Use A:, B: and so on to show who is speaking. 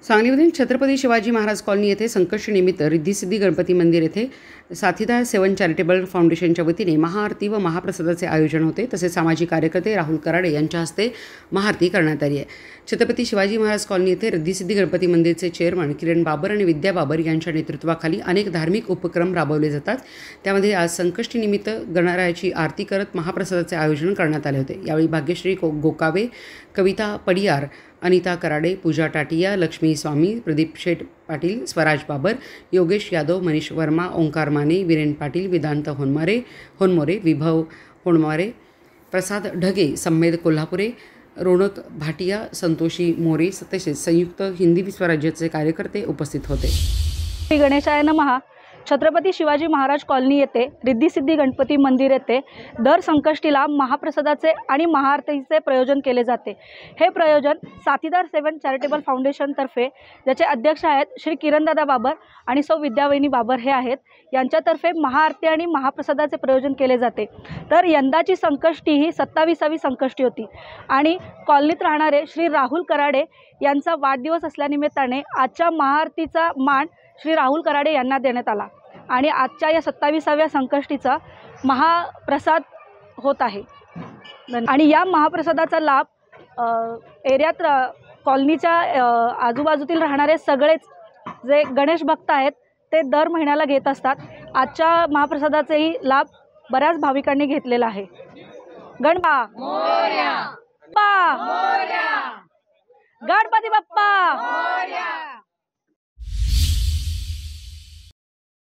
A: सांगलीमधील Chhatrapati Shivaji Maharaj colony येथे संकष्टीनिमित्त रिद्धिसिद्धी गणपती मंदिर येथे साथीदार 7 चॅरिटेबल फाउंडेशनच्या वतीने महाआरती व महाप्रसादाचे आयोजन होते। तसेच सामाजिक कार्यकर्ते राहुल कराडे यांच्या हस्ते महाआरती करण्यात आली आहे। छत्रपती शिवाजी महाराज कॉलनी येथे रिद्धिसिद्धी गणपती मंदिरचे चेअरमन किरण बाबर आणि विद्या बाबर यांच्या नेतृत्वाखाली अनेक धार्मिक उपक्रम राबवले जातात। त्यामध्ये आज संकष्टीनिमित्त गणरायाची आरती करत महाप्रसादाचे आयोजन करण्यात आले होते। यावेळी भाग्यश्री गोकावे, कविता पडियार, अनिता कराडे, पूजा टाटिया, लक्ष्मी स्वामी, प्रदीप शेठ पाटील, स्वराज बाबर, योगेश यादव, मनीष वर्मा, ओंकार माने, वीरेन पाटील, वेदांत होनमोरे, विभव होनमारे, प्रसाद ढगे, सम्मेद कोल्हापुरे, रोनक भाटिया, संतोषी मोरे तसेच संयुक्त हिंदी विश्वराज्याचे कार्यकर्ते उपस्थित होते।
B: श्री गणेशाय नमः। छत्रपती शिवाजी महाराज कॉलनी येथे रिद्धिसिद्धी गणपती मंदिर येथे दर संकष्टीला महाप्रसादाचे आणि महाआरतीचे प्रयोजन केले जाते। हे प्रयोजन साथीदार 7 चॅरिटेबल फाउंडेशनतर्फे, ज्याचे अध्यक्ष आहेत श्री किरणदादा बाबर आणि सौ विद्यावहिनी बाबर हे आहेत, यांच्यातर्फे महाआरती आणि महाप्रसादाचे प्रयोजन केले जाते। तर यंदाची संकष्टी ही 27वी संकष्टी होती आणि कॉलनीत राहणारे श्री राहुल कराडे यांचा वाढदिवस असल्यानिमित्ताने आजच्या महाआरतीचा मान श्री राहुल कराडे यांना देण्यात आला आणि आजच्या या 27व्या संकष्टीचा महाप्रसाद होत आहे। आणि या महाप्रसादाचा लाभ एरियात कॉलनीच्या आजूबाजूतील राहणारे सगळेच जे गणेश भक्त आहेत ते दर महिन्याला घेत असतात। आजच्या महाप्रसादाचाही लाभ बऱ्याच भाविकांनी घेतलेला आहे। गणपा मोरया, गणपती बाप्पा मोरया।